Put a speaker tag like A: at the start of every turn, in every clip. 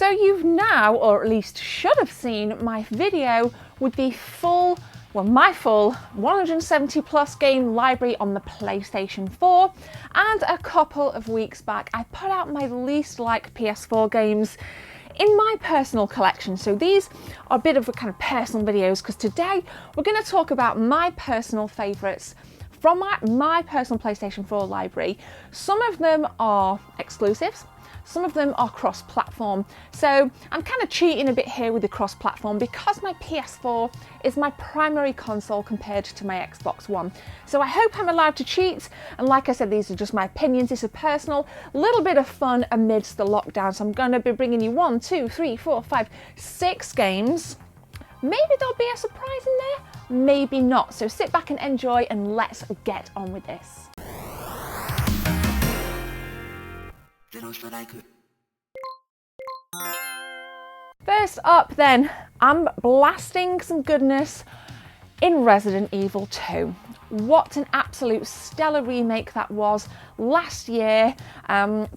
A: So you've now, or at least should have seen, my video with the full, well, my full 170 plus game library on the PlayStation 4, and a couple of weeks back I put out my least liked PS4 games in my personal collection. So these are a bit of a kind of personal videos, because today we're going to talk about my personal favourites from my personal PlayStation 4 library. Some of them are exclusives, some of them are cross-platform. So I'm kind of cheating a bit here with the cross-platform because my PS4 is my primary console compared to my Xbox One. So I hope I'm allowed to cheat. And like I said, these are just my opinions. This is personal, little bit of fun amidst the lockdown. So I'm going to be bringing you 1, 2, 3, 4, 5, 6 games. Maybe there'll be a surprise in there, maybe not. So sit back and enjoy, and let's get on with this. First up then, I'm blasting some goodness in Resident Evil 2. What an absolute stellar remake that was last year.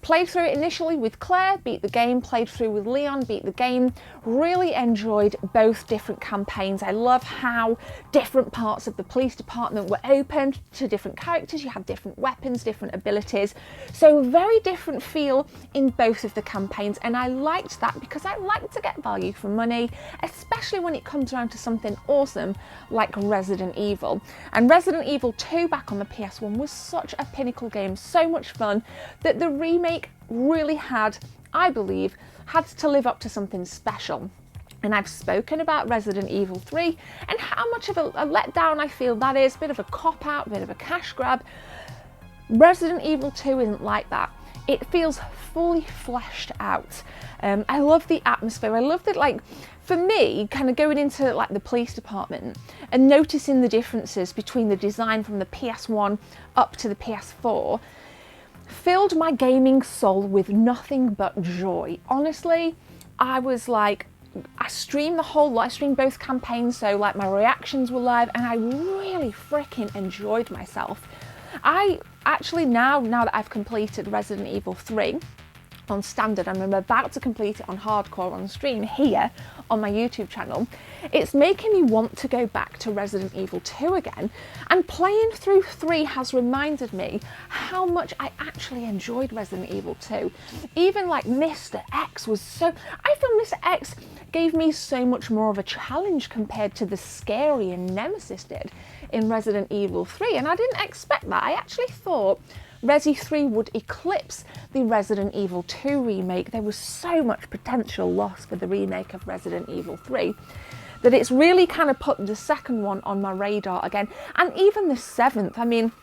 A: Played through it initially with Claire, beat the game, played through with Leon, beat the game. Really enjoyed both different campaigns. I love how different parts of the police department were opened to different characters. You had different weapons, different abilities. So very different feel in both of the campaigns, and I liked that because I like to get value for money, especially when it comes around to something awesome like Resident Evil. And Resident Evil 2 back on the PS1 was such a pinnacle game, so much fun, that the remake really had, I believe, had to live up to something special. And I've spoken about Resident Evil 3 and how much of a letdown I feel that is, a bit of a cop-out, a bit of a cash grab. Resident Evil 2 isn't like that. It feels fully fleshed out. I love the atmosphere. I love that, like, for me, kind of going into like the police department and noticing the differences between the design from the PS1 up to the PS4 filled my gaming soul with nothing but joy. Honestly, I was like, I streamed the whole lot, I streamed both campaigns, so like my reactions were live, and I really freaking enjoyed myself. I actually now that I've completed Resident Evil 3 on standard, and I'm about to complete it on hardcore on stream here on my YouTube channel, it's making me want to go back to Resident Evil 2 again, and playing through 3 has reminded me how much I actually enjoyed Resident Evil 2. Even like Mr. X was so, I feel Mr. X gave me so much more of a challenge compared to the scary and Nemesis did in Resident Evil 3, and I didn't expect that. I actually thought Resi 3 would eclipse the Resident Evil 2 remake. There was so much potential lost for the remake of Resident Evil 3 that it's really kind of put the second one on my radar again. And even the 7th, I mean,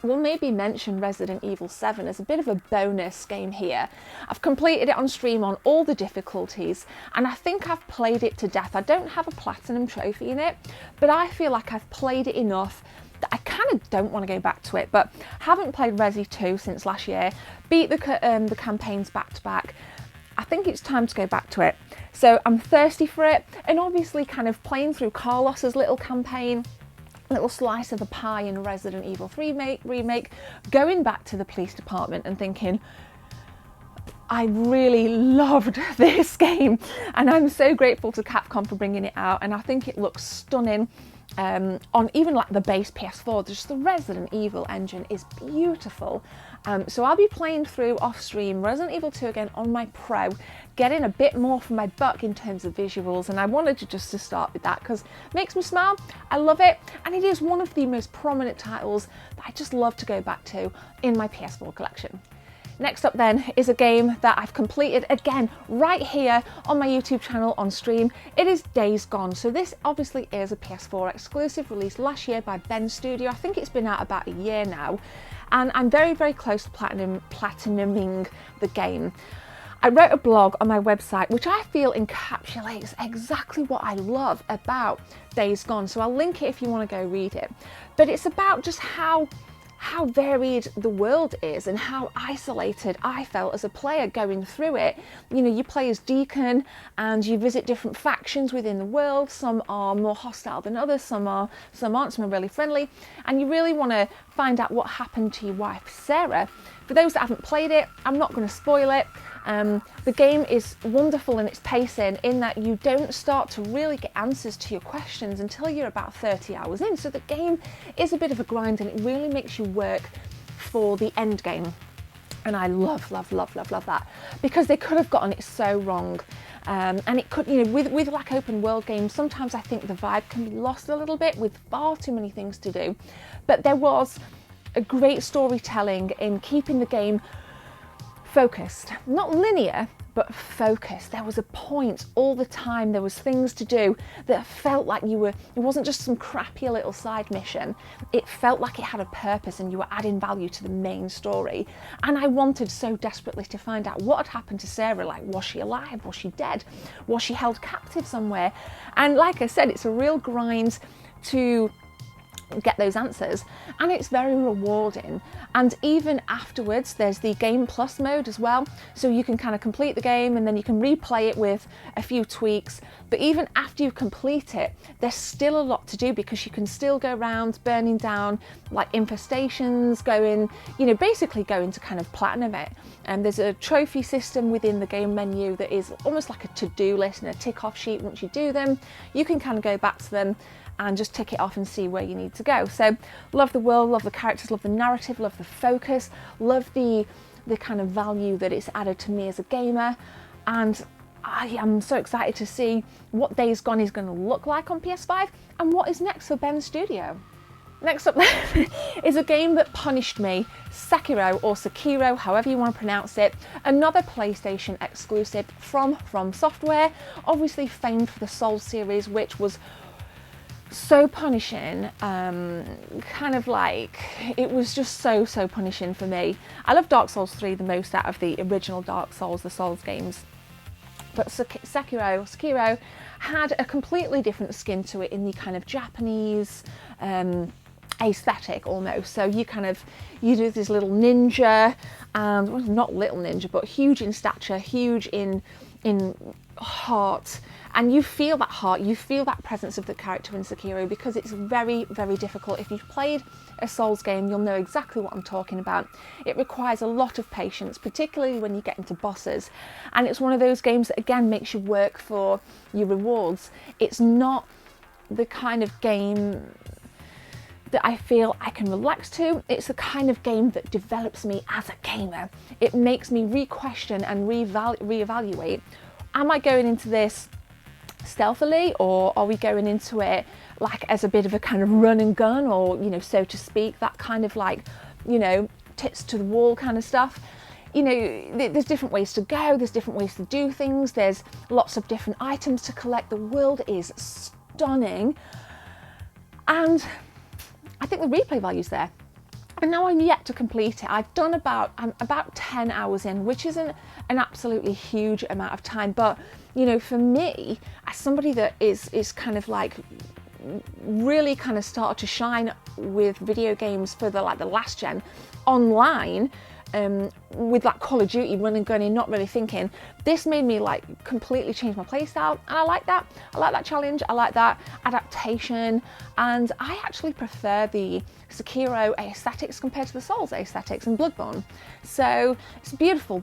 A: we'll maybe mention Resident Evil 7 as a bit of a bonus game here. I've completed it on stream on all the difficulties, and I think I've played it to death. I don't have a platinum trophy in it, but I feel like I've played it enough that I kind of don't want to go back to it. But haven't played Resi 2 since last year, beat the campaigns back to back. I think it's time to go back to it. So I'm thirsty for it, and obviously kind of playing through Carlos's little campaign, little slice of the pie in Resident Evil 3 remake, going back to the police department and thinking, I really loved this game, and I'm so grateful to Capcom for bringing it out, and I think it looks stunning. On even like the base PS4, just the Resident Evil engine is beautiful. So I'll be playing through off stream Resident Evil 2 again on my Pro, getting a bit more for my buck in terms of visuals, and I wanted to start with that because it makes me smile. I love it, and it is one of the most prominent titles that I just love to go back to in my PS4 collection. Next up then is a game that I've completed again right here on my YouTube channel on stream. It is Days Gone. So this obviously is a PS4 exclusive released last year by Ben Studio. I think it's been out about a year now, and I'm very, very close to platinuming the game. I wrote a blog on my website which I feel encapsulates exactly what I love about Days Gone, so I'll link it if you want to go read it. But it's about just how varied the world is and how isolated I felt as a player going through it. You know, you play as Deacon and you visit different factions within the world. Some are more hostile than others, some aren't, some are really friendly, and you really want to find out what happened to your wife Sarah. For those that haven't played it, I'm not going to spoil it. The game is wonderful in its pacing, in that you don't start to really get answers to your questions until you're about 30 hours in. So the game is a bit of a grind, and it really makes you work for the end game. And I love that, because they could have gotten it so wrong. And it could, you know, with like open world games, sometimes I think the vibe can be lost a little bit with far too many things to do. But there was a great storytelling in keeping the game focused, not linear, but focused. There was a point all the time. There was things to do that felt like it wasn't just some crappy little side mission. It felt like it had a purpose and you were adding value to the main story. And I wanted so desperately to find out what had happened to Sarah. Like, was she alive? Was she dead? Was she held captive somewhere? And like I said, it's a real grind to get those answers, and it's very rewarding. And even afterwards, there's the Game Plus mode as well, so you can kind of complete the game and then you can replay it with a few tweaks. But even after you complete it, there's still a lot to do, because you can still go around burning down like infestations, basically going to kind of platinum it. And there's a trophy system within the game menu that is almost like a to-do list and a tick-off sheet. Once you do them, you can kind of go back to them and just tick it off and see where you need to go. So love the world, love the characters, love the narrative, love the focus, love the kind of value that it's added to me as a gamer. And I am so excited to see what Days Gone is going to look like on PS5 and what is next for Ben's studio. Next up is a game that punished me, Sekiro, or Sekiro, however you want to pronounce it. Another PlayStation exclusive from Software, obviously famed for the Souls series, which was so punishing. Kind of like, it was just so punishing for me. I love Dark Souls 3 the most out of the original Dark Souls, the Souls games. But Sekiro had a completely different skin to it, in the kind of Japanese aesthetic almost. So you do this little ninja, and well, not little ninja, but huge in stature, huge in heart, and you feel that heart, you feel that presence of the character in Sekiro, because it's very difficult. If you've played a Souls game, you'll know exactly what I'm talking about. It requires a lot of patience, particularly when you get into bosses, and it's one of those games that again makes you work for your rewards. It's not the kind of game that I feel I can relax to. It's the kind of game that develops me as a gamer. It makes me re-question and re-evaluate. Am I going into this stealthily, or are we going into it like as a bit of a kind of run and gun, or, you know, so to speak, that kind of like, you know, tits to the wall kind of stuff? You know, there's different ways to go, there's different ways to do things, there's lots of different items to collect. The world is stunning, and I think the replay value's there. And now I'm yet to complete it. I'm about 10 hours in, which isn't an absolutely huge amount of time. But, you know, for me, as somebody that is kind of like really kind of started to shine with video games for the last gen online, with like Call of Duty, running, gunning, not really thinking, this made me like completely change my playstyle, and I like that. I like that challenge, I like that adaptation, and I actually prefer the Sekiro aesthetics compared to the Souls aesthetics in Bloodborne. So it's a beautiful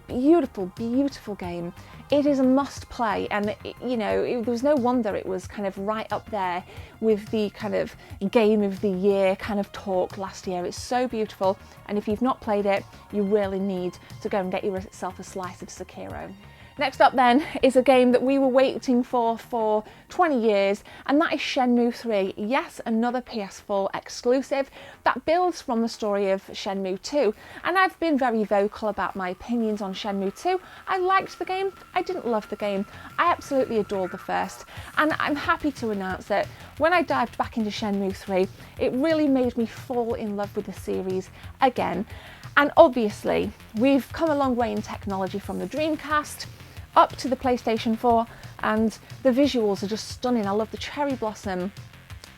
A: game. It is a must play, and there was no wonder it was kind of right up there with the kind of game of the year kind of talk last year. It's so beautiful, and if you've not played it, you really need to go and get yourself a slice of Sekiro. Next up then is a game that we were waiting for 20 years, and that is Shenmue III. Yes, another PS4 exclusive that builds from the story of Shenmue II. And I've been very vocal about my opinions on Shenmue II. I liked the game, I didn't love the game. I absolutely adored the first. And I'm happy to announce that when I dived back into Shenmue III, it really made me fall in love with the series again. And obviously, we've come a long way in technology from the Dreamcast up to the PlayStation 4, and the visuals are just stunning. I love the cherry blossom.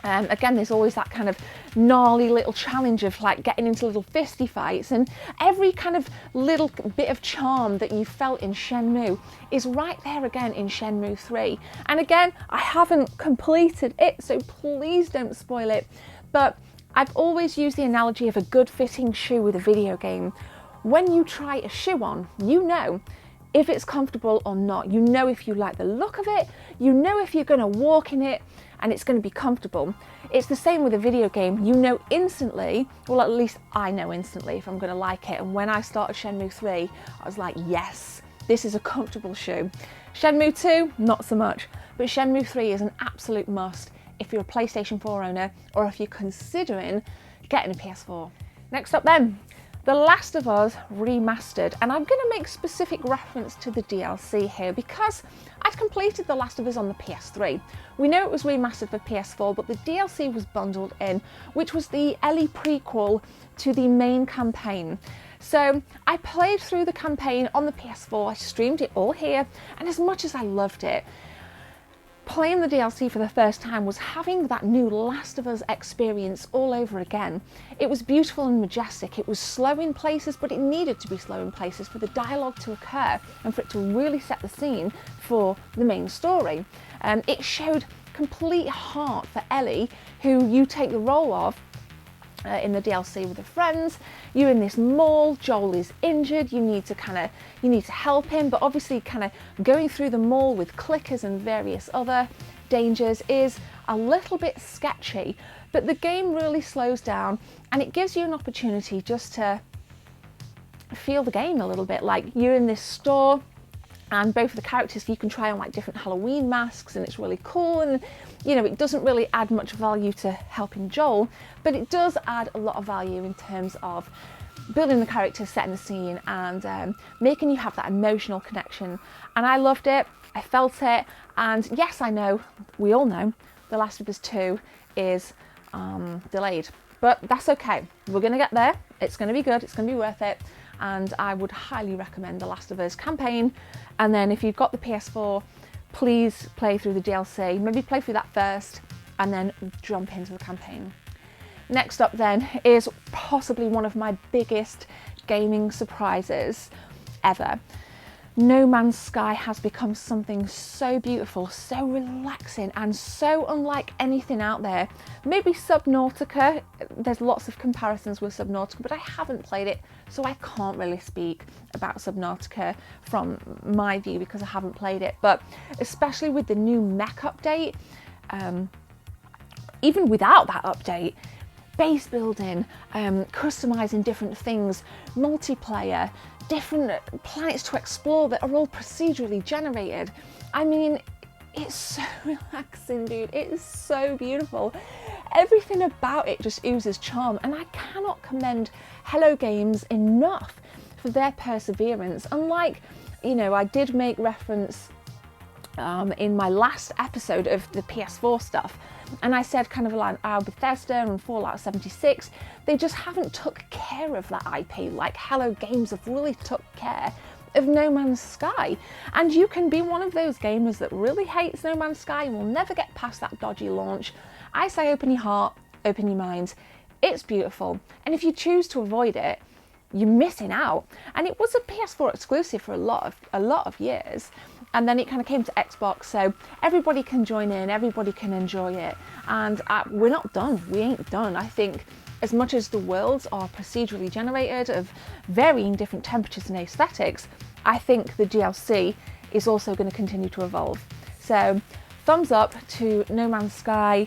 A: Again, there's always that kind of gnarly little challenge of like getting into little fisty fights, and every kind of little bit of charm that you felt in Shenmue is right there again in Shenmue 3. And again, I haven't completed it, so please don't spoil it, but I've always used the analogy of a good fitting shoe with a video game. When you try a shoe on, you know if it's comfortable or not. You know if you like the look of it, you know if you're going to walk in it and it's going to be comfortable. It's the same with a video game. You know instantly, well at least I know instantly if I'm going to like it. And when I started Shenmue 3, I was like, yes, this is a comfortable shoe. Shenmue 2, not so much, but Shenmue 3 is an absolute must if you're a PlayStation 4 owner or if you're considering getting a PS4. Next up then, The Last of Us Remastered, and I'm going to make specific reference to the DLC here because I'd completed The Last of Us on the PS3. We know it was remastered for PS4, but the DLC was bundled in, which was the Ellie prequel to the main campaign. So I played through the campaign on the PS4, I streamed it all here, and as much as I loved it, playing the DLC for the first time was having that new Last of Us experience all over again. It was beautiful and majestic. It was slow in places, but it needed to be slow in places for the dialogue to occur and for it to really set the scene for the main story. It showed complete heart for Ellie, who you take the role of in the DLC with her friends. You're in this mall, Joel is injured, you need to help him, but obviously kind of going through the mall with clickers and various other dangers is a little bit sketchy, but the game really slows down and it gives you an opportunity just to feel the game a little bit. Like you're in this store and both of the characters, you can try on like different Halloween masks and it's really cool, and you know, it doesn't really add much value to helping Joel, but it does add a lot of value in terms of building the characters, setting the scene, and making you have that emotional connection. And I loved it, I felt it, and yes, I know, we all know, The Last of Us 2 is delayed, but that's okay. We're gonna get there, it's gonna be good, it's gonna be worth it, and I would highly recommend The Last of Us campaign. And then if you've got the PS4, please play through the DLC, maybe play through that first and then jump into the campaign. Next up then is possibly one of my biggest gaming surprises ever. No Man's Sky has become something so beautiful, so relaxing, and so unlike anything out there. Maybe Subnautica, there's lots of comparisons with Subnautica, but I haven't played it, so I can't really speak about Subnautica from my view because I haven't played it. But especially with the new mech update, even without that update, base building, customizing different things, multiplayer, different planets to explore that are all procedurally generated. I mean, it's so relaxing, dude. It is so beautiful. Everything about it just oozes charm, and I cannot commend Hello Games enough for their perseverance. Unlike, you know, I did make reference in my last episode of the PS4 stuff, and I said kind of like Bethesda and Fallout 76, they just haven't took care of that IP like Hello Games have really took care of No Man's Sky. And you can be one of those gamers that really hates No Man's Sky and will never get past that dodgy launch. I say open your heart, open your mind. It's beautiful, and if you choose to avoid it, you're missing out. And it was a PS4 exclusive for a lot of years, and then it kind of came to Xbox, so everybody can join in, everybody can enjoy it, and we're not done. We ain't done. I think as much as the worlds are procedurally generated of varying different temperatures and aesthetics, I think the DLC is also going to continue to evolve. So thumbs up to No Man's Sky.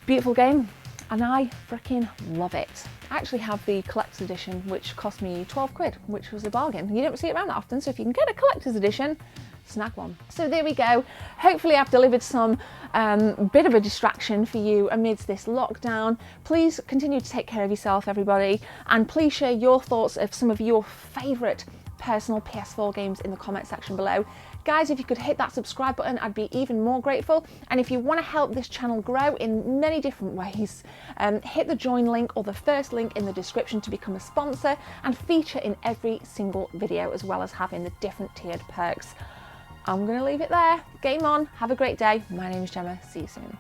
A: Beautiful game, and I freaking love it. I actually have the collector's edition, which cost me 12 quid, which was a bargain. You don't see it around that often, so if you can get a collector's edition, snag one. So there we go. Hopefully I've delivered some bit of a distraction for you amidst this lockdown. Please continue to take care of yourself, everybody, and please share your thoughts of some of your favourite personal PS4 games in the comment section below. Guys, if you could hit that subscribe button, I'd be even more grateful. And if you want to help this channel grow in many different ways, hit the join link or the first link in the description to become a sponsor and feature in every single video, as well as having the different tiered perks. I'm going to leave it there. Game on. Have a great day. My name is Gemma. See you soon.